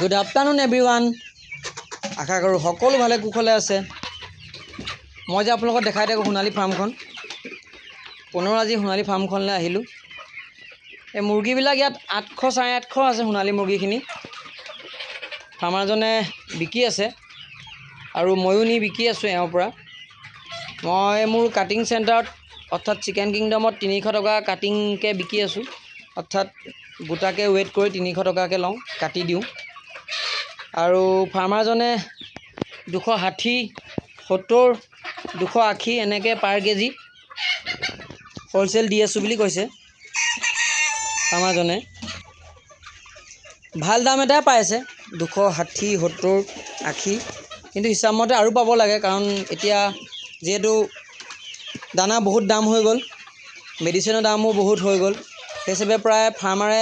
Good afternoon everyone. আশা কৰোঁ সকলো ভালে কুশলে আছে। মই যে আপোনালোকক দেখাই থাকোঁ সোণালী ফাৰ্মখন। পুনৰ আজি সোণালী ফাৰ্মখনলৈ আহিলোঁ। এই মুৰ্গীবিলাক ইয়াত 800 850 আছে সোণালী মুৰ্গীখিনি। ফাৰ্মাৰজনে বিকি আছে আৰু ময়ো নি বিকি আছোঁ এওঁৰ পৰা। মই মোৰ কাটিং চেণ্টাৰত অৰ্থাৎ চিকেন কিংডমত 300 টকা কাটিংকৈ বিকি আছোঁ। অৰ্থাৎ গোটাকৈ ৱেইট কৰি 300 টকাকৈ লওঁ, কাটি দিওঁ। আৰু ফাৰ্মাৰজনে 260, 70, 280 এনেকৈ পাৰ কেজি হ'লচেল দি আছোঁ বুলি কৈছে ফাৰ্মাৰজনে। ভাল দাম এটাই পাইছে 260, 70, 80, কিন্তু হিচাপমতে আৰু পাব লাগে, কাৰণ এতিয়া যিহেতু দানা বহুত দাম হৈ গ'ল, মেডিচিনৰ দামো বহুত হৈ গ'ল, সেই হিচাপে প্ৰায় ফাৰ্মাৰে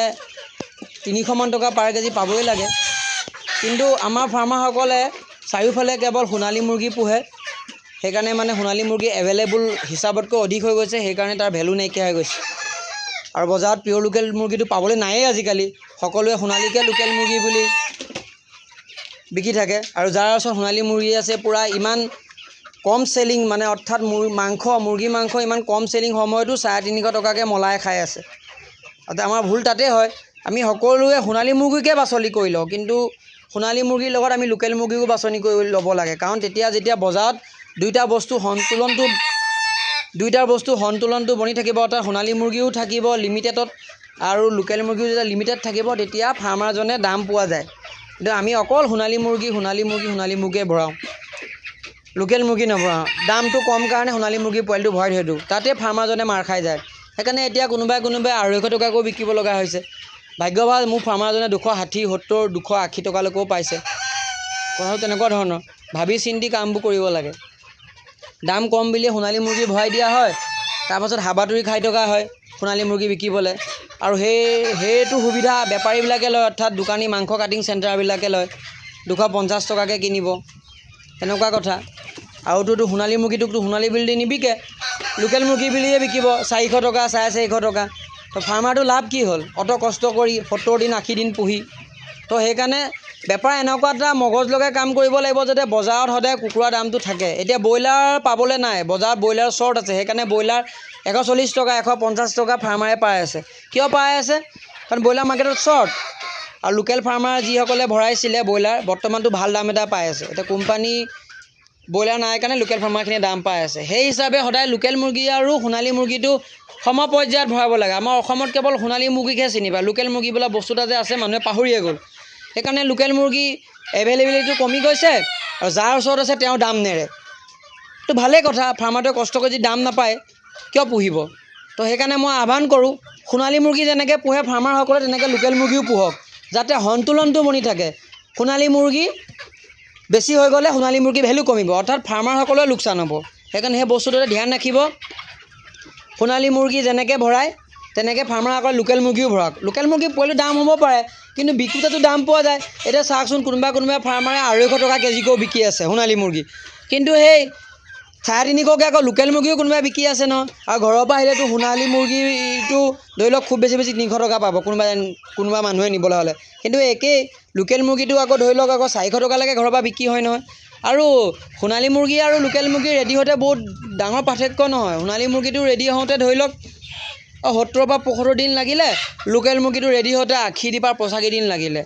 300 মান টকা পাৰ কেজি পাবই লাগে। কিন্তু আমাৰ ফাৰ্মাৰসকলে চাৰিওফালে কেৱল সোণালী মুৰ্গী পোহে, সেইকাৰণে মানে সোণালী মুৰ্গী এভেইলেবল হিচাপতকৈ অধিক হৈ গৈছে, সেইকাৰণে তাৰ ভেলু নাইকিয়া হৈ গৈছে। আৰু বজাৰত পিয়'ৰ লোকেল মুৰ্গীটো পাবলৈ নায়েই আজিকালি। সকলোৱে সোণালীকে লোকেল মুৰ্গী বুলি বিকি থাকে, আৰু যাৰ ওচৰত সোণালী মুৰ্গী আছে পূৰা ইমান কম চেলিং, মানে অৰ্থাৎ মুৰ্গী মাংস ইমান কম চেলিং সময়তো 350 টকাকৈ মলাই খাই আছে। আমাৰ ভুল তাতে হয়, আমি সকলোৱে সোণালী মুৰ্গীকে বাছনি কৰি লওঁ, কিন্তু সোণালী মুৰ্গীৰ লগত আমি লোকেল মুৰ্গীও বাছনি কৰি ল'ব লাগে। কাৰণ যেতিয়া বজাৰত দুইটা বস্তু সন্তুলনটো বনি থাকিব, অৰ্থাৎ সোণালী মুৰ্গীও থাকিব লিমিটেডত আৰু লোকেল মুৰ্গীও যেতিয়া লিমিটেড থাকিব, তেতিয়া ফাৰ্মাৰজনে দাম পোৱা যায়। কিন্তু আমি অকল সোণালী মুৰ্গীয়ে ভৰাওঁ, লোকেল মুৰ্গী নভৰাওঁ। দামটো কম কাৰণে সোণালী মুৰ্গী পোৱালিটো ভৰাই থৈ দিওঁ, তাতে ফাৰ্মাৰজনে মাৰ খাই যায়। সেইকাৰণে এতিয়া কোনোবাই 250 টকাকৈও বিকিব লগা হৈছে। ভাগ্য ভাল, মোৰ ফাৰ্মাৰজনে 260, 70, 280 টকালৈকেও পাইছে। কথাটো তেনেকুৱা ধৰণৰ, ভাবি চিন্তি কামবোৰ কৰিব লাগে। দাম কম বুলিয়ে সোণালী মুৰ্গী ভৰাই দিয়া হয়, তাৰপাছত হাবাথুৰি খাই থকা হয় সোণালী মুৰ্গী বিকিবলৈ। আৰু সেইটো সুবিধা বেপাৰীবিলাকে লয়, অৰ্থাৎ দোকানী মাংস কাটিং চেণ্টাৰবিলাকে লয়, 250 টকাকৈ কিনিব, তেনেকুৱা কথা। আৰুতো সোণালী মুৰ্গীটোকতো সোণালী বুলি নিবিকে, লোকেল মুৰ্গী বুলিয়ে বিকিব 400 টকা, 450 টকা। তো ফাৰ্মাৰটো লাভ কি হ'ল? অত কষ্ট কৰি 70 দিন 80 দিন পুহি। তো সেইকাৰণে বেপাৰ এনেকুৱা এটা মগজ লগাই কাম কৰিব লাগিব যাতে বজাৰত সদায় কুকুৰাৰ দামটো থাকে। এতিয়া ব্ৰইলাৰ পাবলৈ নাই, বজাৰত ব্ৰইলাৰ শ্বৰ্ট আছে, সেইকাৰণে ব্ৰইলাৰ 140 টকা, 150 টকা ফাৰ্মাৰে পাই আছে। কিয় পাই আছে? কাৰণ ব্ৰইলাৰ মাৰ্কেটত শ্বৰ্ট। আৰু লোকেল ফাৰ্মাৰ যিসকলে ভৰাইছিলে ব্ৰইলাৰ, বৰ্তমানটো ভাল দাম এটা পাই আছে। এতিয়া কোম্পানী ব্ৰইলাৰ নাই কাৰণে লোকেল ফাৰ্মাৰখিনিয়ে দাম পাই আছে। সেই হিচাপে সদায় লোকেল মুৰ্গী আৰু সোণালী মুৰ্গীটো সম পৰ্যায়ত ভৰাব লাগে। আমাৰ অসমত কেৱল সোণালী মুৰ্গীকহে চিনি পায়, লোকেল মুৰ্গী বোলা বস্তু এটা যে আছে মানুহে পাহৰিয়ে গ'ল। সেইকাৰণে লোকেল মুৰ্গী এভেইলেবিলিটিটো কমি গৈছে, আৰু যাৰ ওচৰত আছে তেওঁ দাম নেৰে। তো ভালেই কথা, ফাৰ্মাৰটোৱে কষ্ট কৰি যদি দাম নাপায় কিয় পুহিব? তো সেইকাৰণে মই আহ্বান কৰোঁ, সোণালী মুৰ্গী যেনেকৈ পোহে ফাৰ্মাৰসকলে তেনেকৈ লোকেল মুৰ্গীও পোহক, যাতে সন্তুলনটো বনি থাকে। সোণালী মুৰ্গী বেছি হৈ গ'লে সোণালী মুৰ্গী ভেলু কমিব, অৰ্থাৎ ফাৰ্মাৰসকলৰ লোকচান হ'ব। সেইকাৰণে সেই বস্তুটোতে ধ্যান ৰাখিব। সোণালী মুৰ্গী যেনেকৈ ভৰায় তেনেকৈ ফাৰ্মাৰসকলে লোকেল মুৰ্গীও ভৰাওক। লোকেল মুৰ্গী পোৱালিৰ দাম হ'ব পাৰে, কিন্তু বিকোতেতো দাম পোৱা যায়। এতিয়া চাওকচোন, কোনোবা ফাৰ্মাৰে 250 টকা কেজিকৈও বিকি আছে সোণালী মুৰ্গী, কিন্তু সেই 350কৈ আকৌ লোকেল মুৰ্গীও কোনোবাই বিকি আছে নহয়। আৰু ঘৰৰ পৰা আহিলেতো সোণালী মুৰ্গীটো ধৰি লওক খুব বেছি 300 টকা পাব কোনোবা মানুহে নিবলৈ হ'লে, কিন্তু একেই লোকেল মুৰ্গীটো আকৌ ধৰি লওক আকৌ 400 টকালৈকে ঘৰৰ পৰা বিক্ৰী হয় নহয়। আৰু সোণালী মুৰ্গী আৰু লোকেল মুৰ্গী ৰেডি হওঁতে বহুত ডাঙৰ পাৰ্থক্য নহয়। সোণালী মুৰ্গীটো ৰেডি হওঁতে ধৰি লওক 70 পৰা 75 দিন লাগিলে, লোকেল মুৰ্গীটো ৰেডি হওঁতে 80 পৰা 85 দিন লাগিলে,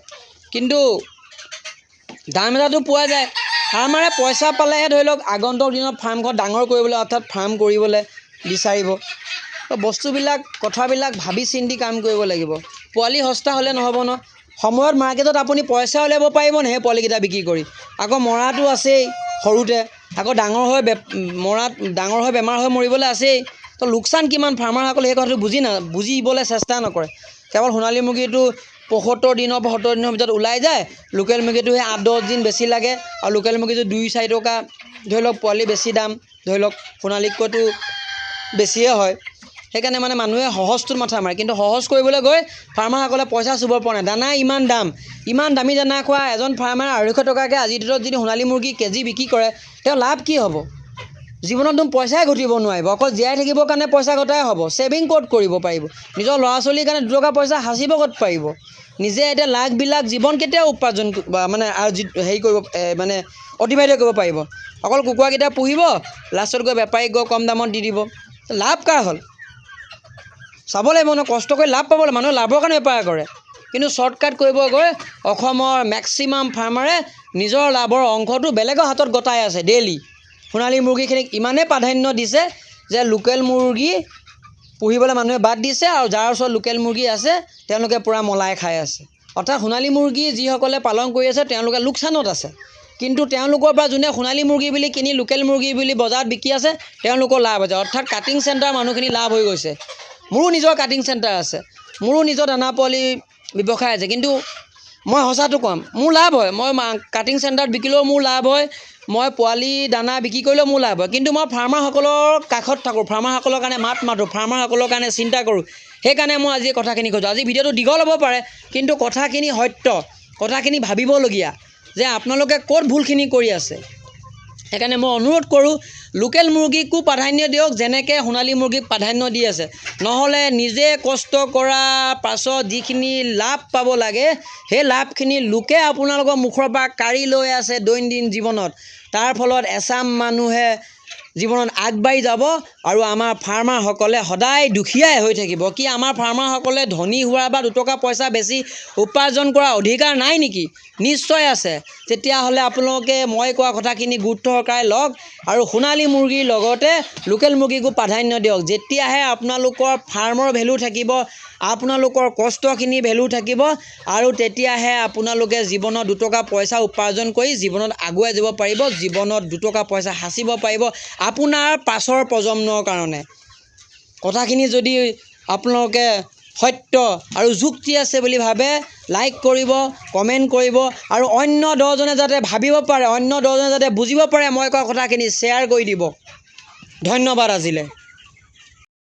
কিন্তু দাম এটাতো পোৱা যায়। ফাৰ্মাৰে পইচা পালেহে ধৰি লওক আগন্তুক দিনত ফাৰ্মখন ডাঙৰ কৰিবলৈ, অৰ্থাৎ ফাৰ্ম কৰিবলৈ বিচাৰিব। তো বস্তুবিলাক কথাবিলাক ভাবি চিন্তি কাম কৰিব লাগিব। পোৱালি সস্তা হ'লে নহ'ব ন, সময়ত মাৰ্কেটত আপুনি পইচা উলিয়াব পাৰিব নে সেই পোৱালিকেইটা বিক্ৰী কৰি? আকৌ মৰাটো আছেই সৰুতে, আকৌ ডাঙৰ হৈ বেমাৰ হৈ মৰিবলৈ আছেই। তো লোকচান কিমান? ফাৰ্মাৰসকলে সেই কথাটো বুজিবলৈ চেষ্টা নকৰে। কেৱল সোণালী মুৰ্গীটো 75 দিনৰ পৰা 70 দিনৰ ভিতৰত ওলাই যায়, লোকেল মুৰ্গীটো সেই 8-10 দিন বেছি লাগে, আৰু লোকেল মুৰ্গীটো 2-4 টকা ধৰি লওক পোৱালি বেছি দাম, ধৰি লওক সোণালীতকৈতো বেছিয়ে হয়। সেইকাৰণে মানে মানুহে সহজটোত মাথা মাৰে, কিন্তু সহজ কৰিবলৈ গৈ ফাৰ্মাৰসকলে পইচা চুব পৰা নাই। দানা ইমান দামী দানা খোৱা এজন ফাৰ্মাৰে 250 টকাকৈ আজিৰ দিনত যদি সোণালী মুৰ্গী কেজি বিক্ৰী কৰে, তেওঁ লাভ কি হ'ব? জীৱনত পইচাই ঘটিব নোৱাৰিব, অকল জীয়াই থাকিবৰ কাৰণে পইচা ঘটাই হ'ব। ছেভিং ক'ত কৰিব পাৰিব? নিজৰ ল'ৰা ছোৱালীৰ কাৰণে 2 টকা পইচা সাঁচিব ক'ত পাৰিব? নিজে এতিয়া লাখবিলাক জীৱন কেতিয়াও উপাৰ্জন মানে হেৰি কৰিব মানে অতিবাহিত কৰিব পাৰিব। অকল কুকুৰাকেইটা পুহিব, লাষ্টত গৈ বেপাৰীক গৈ কম দামত দি দিব। লাভ কাৰ হ'ল? চাব লাগিব ন, কষ্ট কৰি লাভ পাব লাগিব। মানুহে লাভৰ কাৰণে বেপাৰ কৰে, কিন্তু শ্বৰ্টকাট কৰিব গৈ অসমৰ মেক্সিমাম ফাৰ্মাৰে নিজৰ লাভৰ অংশটো বেলেগৰ হাতত গতাই আছে ডেইলি। সোণালী মুৰ্গীখিনিক ইমানেই প্ৰাধান্য দিছে যে লোকেল মুৰ্গী পুহিবলৈ মানুহে বাদ দিছে, আৰু যাৰ ওচৰত লোকেল মুৰ্গী আছে তেওঁলোকে পূৰা মলাই খাই আছে। অৰ্থাৎ সোণালী মুৰ্গী যিসকলে পালন কৰি আছে তেওঁলোকে লোকচানত আছে, কিন্তু তেওঁলোকৰ পৰা যোনে সোণালী মুৰ্গী বুলি কিনি লোকেল মুৰ্গী বুলি বজাৰত বিকি আছে তেওঁলোকৰ লাভ হৈছে। অৰ্থাৎ কাটিং চেণ্টাৰ মানুহখিনি লাভ হৈ গৈছে। মোৰো নিজৰ কাটিং চেণ্টাৰ আছে, মোৰো নিজৰ দানা পোৱালি ব্যৱসায় আছে, কিন্তু মই সঁচাটো ক'ম, মোৰ লাভ হয়। মই কাটিং চেণ্টাৰত বিকিলেও মোৰ লাভ হয়, মই পোৱালি দানা বিক্ৰী কৰিলেও মোৰ লাভ হয়, কিন্তু মই ফাৰ্মাৰসকলৰ কাষত থাকোঁ, ফাৰ্মাৰসকলৰ কাৰণে মাত মাতোঁ, ফাৰ্মাৰসকলৰ কাৰণে চিন্তা কৰোঁ। সেইকাৰণে মই আজি কথাখিনি কৈছোঁ। আজি ভিডিঅ'টো দীঘল হ'ব পাৰে, কিন্তু কথাখিনি সত্য, কথাখিনি ভাবিবলগীয়া যে আপোনালোকে ক'ত ভুলখিনি কৰি আছে। সেইকাৰণে মই অনুৰোধ কৰোঁ, লোকেল মুৰ্গীকো প্ৰাধান্য দিয়ক যেনেকৈ সোণালী মুৰ্গীক প্ৰাধান্য দি আছে। নহ'লে নিজে কষ্ট কৰাৰ পাছত যিখিনি লাভ পাব লাগে সেই লাভখিনি লোকে আপোনালোকৰ মুখৰ পৰা কাঢ়ি লৈ আছে দৈনন্দিন জীৱনত। তাৰ ফলত এচাম মানুহে জীৱনত আগবাঢ়ি যাব আৰু আমাৰ ফাৰ্মাৰসকলে সদায় দুখীয়াই হৈ থাকিব। কি আমাৰ ফাৰ্মাৰসকলে ধনী হোৱা বা দুটকা পইচা বেছি উপাৰ্জন কৰাৰ অধিকাৰ নাই নেকি? নিশ্চয় আছে। তেতিয়াহ'লে আপোনালোকে মই কোৱা কথাখিনি গুৰুত্ব সহকাৰে লওক আৰু সোণালী মুৰ্গীৰ লগতে লোকেল মুৰ্গীকো প্ৰাধান্য দিয়ক। যেতিয়াহে আপোনালোকৰ ফাৰ্মৰ ভেলু থাকিব, আপোনালোকৰ কষ্টখিনি ভেলু থাকিব, আৰু তেতিয়াহে আপোনালোকে জীৱনত দুটকা পইচা উপাৰ্জন কৰি জীৱনত আগুৱাই যাব পাৰিব, জীৱনত দুটকা পইচা সাঁচিব পাৰিব আপোনাৰ পাছৰ প্ৰজন্মৰ কাৰণে। কথাখিনি যদি আপোনালোকে সত্য আৰু যুক্তি আছে বুলি ভাবে, লাইক কৰিব, কমেণ্ট কৰিব, আৰু অন্য 10জনে যাতে ভাবিব পাৰে, অন্য 10জনে যাতে বুজিব পাৰে মই কোৱা কথাখিনি শ্বেয়াৰ কৰি দিব। ধন্যবাদ আজিলৈ।